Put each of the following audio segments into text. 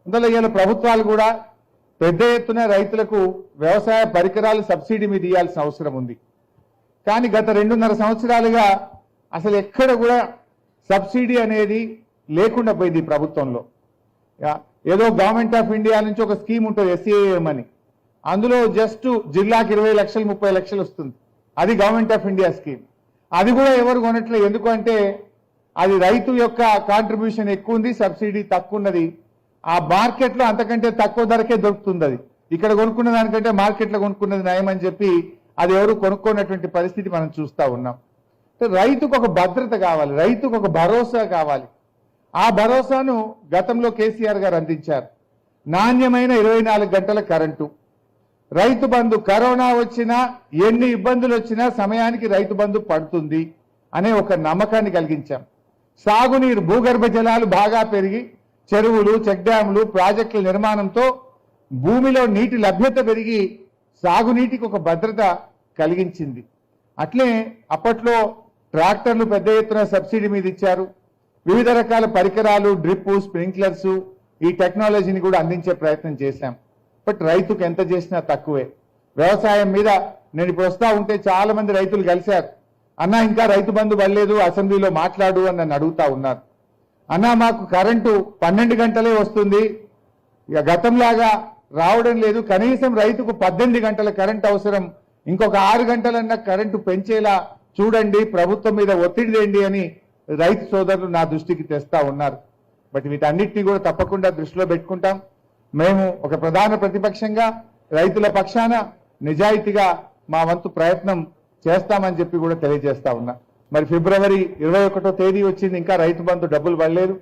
అందులో ఇలా ప్రభుత్వాలు కూడా పెద్ద ఎత్తున రైతులకు వ్యవసాయ పరికరాలు సబ్సిడీ మీద ఇవ్వాల్సిన అవసరం ఉంది. కానీ గత 2.5 సంవత్సరాలుగా అసలు ఎక్కడ కూడా సబ్సిడీ అనేది లేకుండా పోయింది ఈ ప్రభుత్వంలో. ఏదో గవర్నమెంట్ ఆఫ్ ఇండియా నుంచి ఒక స్కీమ్ ఉంటుంది SAM అని, అందులో జస్ట్ జిల్లాకి 20 లక్షలు 30 లక్షలు వస్తుంది. అది గవర్నమెంట్ ఆఫ్ ఇండియా స్కీమ్. అది కూడా ఎవరు కొనట్లేదు. ఎందుకంటే అది రైతు యొక్క కాంట్రిబ్యూషన్ ఎక్కువ ఉంది, సబ్సిడీ తక్కువ ఉన్నది. ఆ మార్కెట్లో అంతకంటే తక్కువ ధరకే దొరుకుతుంది. అది ఇక్కడ కొనుక్కున్న దానికంటే మార్కెట్లో కొనుక్కున్నది నయమని చెప్పి అది ఎవరు కొనుక్కున్నటువంటి పరిస్థితి మనం చూస్తూ ఉన్నాం. రైతుకు ఒక భద్రత కావాలి, రైతుకు ఒక భరోసా కావాలి. ఆ భరోసాను గతంలో కేసీఆర్ గారు అందించారు. నాణ్యమైన 24 గంటల కరెంటు, రైతు బంధు, కరోనా వచ్చినా ఎన్ని ఇబ్బందులు వచ్చినా సమయానికి రైతు బంధు పడుతుంది అనే ఒక నమ్మకాన్ని కలిగించాం. సాగునీరు, భూగర్భ జలాలు బాగా పెరిగి చెరువులు, చెక్ డ్యాములు, ప్రాజెక్టుల నిర్మాణంతో భూమిలో నీటి లభ్యత పెరిగి సాగునీటికి ఒక భద్రత కలిగించింది. అట్లే అప్పట్లో ట్రాక్టర్లు పెద్ద ఎత్తున సబ్సిడీ మీద ఇచ్చారు. వివిధ రకాల పరికరాలు, డ్రిప్, స్ప్రింక్లర్స్, ఈ టెక్నాలజీని కూడా అందించే ప్రయత్నం చేశాం. బట్ రైతుకు ఎంత చేసినా తక్కువే. వ్యవసాయం మీద నేను ఇప్పుడు వస్తా ఉంటే చాలా మంది రైతులు కలిశారు. అన్నా ఇంకా రైతు బంధు పడలేదు, అసెంబ్లీలో మాట్లాడు అని నన్ను అడుగుతా ఉన్నారు. అన్నా మాకు కరెంటు 12 గంటలే వస్తుంది, ఇక గతంలాగా రావడం లేదు, కనీసం రైతుకు 18 గంటల కరెంటు అవసరం, ఇంకొక 6 గంటలన్నా కరెంటు పెంచేలా చూడండి, ప్రభుత్వం మీద ఒత్తిడి తేండి అని రైతు సోదరులు నా దృష్టికి తెస్తా ఉన్నారు. బట్ వీటన్నిటినీ కూడా తప్పకుండా దృష్టిలో పెట్టుకుంటాం. మేము ఒక ప్రధాన ప్రతిపక్షంగా రైతుల పక్షాన నిజాయితీగా మా వంతు ప్రయత్నం చేస్తామని చెప్పి కూడా తెలియజేస్తా ఉన్నా. మరి ఫిబ్రవరి 21వ తేదీ వచ్చింది, ఇంకా రైతు బంధు డబ్బులు పడలేదు.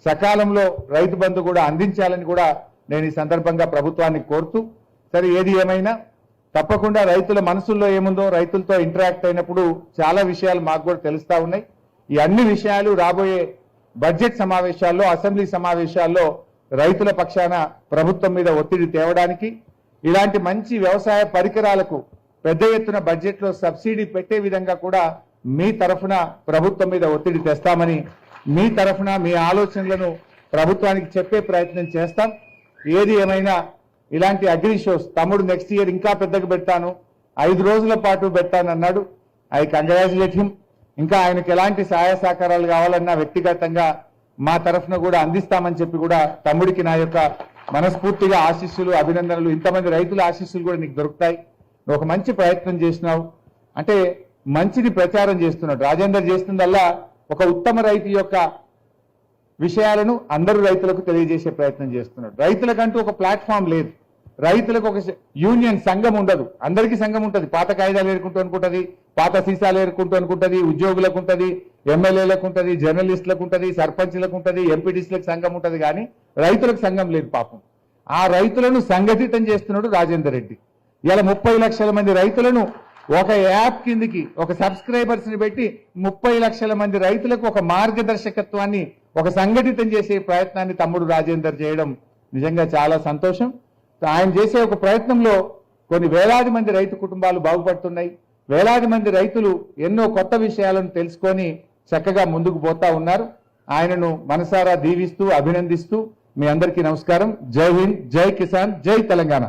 సకాలంలో రైతు బంధు కూడా అందించాలని కూడా నేను ఈ సందర్భంగా ప్రభుత్వాన్ని కోరుతూ, సరే ఏది ఏమైనా తప్పకుండా రైతుల మనసుల్లో ఏముందో రైతులతో ఇంటరాక్ట్ అయినప్పుడు చాలా విషయాలు మాకు కూడా తెలుస్తా ఉన్నాయి. ఈ అన్ని విషయాలు రాబోయే బడ్జెట్ సమావేశాల్లో, అసెంబ్లీ సమావేశాల్లో రైతుల పక్షాన ప్రభుత్వం మీద ఒత్తిడి తేవడానికి, ఇలాంటి మంచి వ్యవసాయ పరికరాలకు పెద్ద ఎత్తున బడ్జెట్లో సబ్సిడీ పెట్టే విధంగా కూడా మీ తరఫున ప్రభుత్వం మీద ఒత్తిడి తెస్తామని, మీ తరఫున మీ ఆలోచనలను ప్రభుత్వానికి చెప్పే ప్రయత్నం చేస్తాం. ఏది ఏమైనా ఇలాంటి అగ్రి షోస్ తమ్ముడు నెక్స్ట్ ఇయర్ ఇంకా పెద్దగా పెడతాను, 5 రోజుల పాటు పెడతానన్నాడు. I congratulate him. ఇంకా ఆయనకు ఎలాంటి సహాయ సహకారాలు కావాలన్నా వ్యక్తిగతంగా మా తరఫున కూడా అందిస్తామని చెప్పి కూడా తమ్ముడికి నా యొక్క మనస్ఫూర్తిగా ఆశీస్సులు, అభినందనలు. ఇంతమంది రైతుల ఆశీస్సులు కూడా నీకు దొరుకుతాయి. నువ్వు ఒక మంచి ప్రయత్నం చేసినావు, అంటే మంచిని ప్రచారం చేస్తున్నాడు. రాజేందర్ చేస్తుందల్లా ఒక ఉత్తమ రైతు యొక్క విషయాలను అందరూ రైతులకు తెలియజేసే ప్రయత్నం చేస్తున్నాడు. రైతులకంటూ ఒక ప్లాట్ఫామ్ లేదు, రైతులకు ఒక యూనియన్ సంఘం ఉండదు. అందరికీ సంఘం ఉంటుంది, పాత కాయిదాలు ఏరుకుంటూ అనుకుంటుంది, పాత సీసాలు ఏరుకుంటూ అనుకుంటుంది, ఉద్యోగులకు ఉంటుంది, ఎమ్మెల్యేలకు ఉంటుంది, జర్నలిస్టులకు ఉంటుంది, సర్పంచ్లకు ఉంటుంది, ఎంపీటీసీలకు సంఘం ఉంటుంది. కానీ రైతులకు సంఘం లేదు పాపం. ఆ రైతులను సంఘటితం చేస్తున్నాడు రాజేందర్ రెడ్డి. ఇలా 30 లక్షల మంది రైతులను ఒక యాప్ కిందికి, ఒక సబ్స్క్రైబర్స్ ని పెట్టి 30 లక్షల మంది రైతులకు ఒక మార్గదర్శకత్వాన్ని, ఒక సంఘటితం చేసే ప్రయత్నాన్ని తమ్ముడు రాజేందర్ చేయడం నిజంగా చాలా సంతోషం. ఆయన చేసే ఒక ప్రయత్నంలో కొన్ని వేలాది మంది రైతు కుటుంబాలు బాగుపడుతున్నాయి. వేలాది మంది రైతులు ఎన్నో కొత్త విషయాలను తెలుసుకొని చక్కగా ముందుకు పోతా ఉన్నారు. ఆయనను మనసారా దీవిస్తూ అభినందిస్తూ మీ అందరికీ నమస్కారం. జై హింద్, జై కిసాన్, జై తెలంగాణ.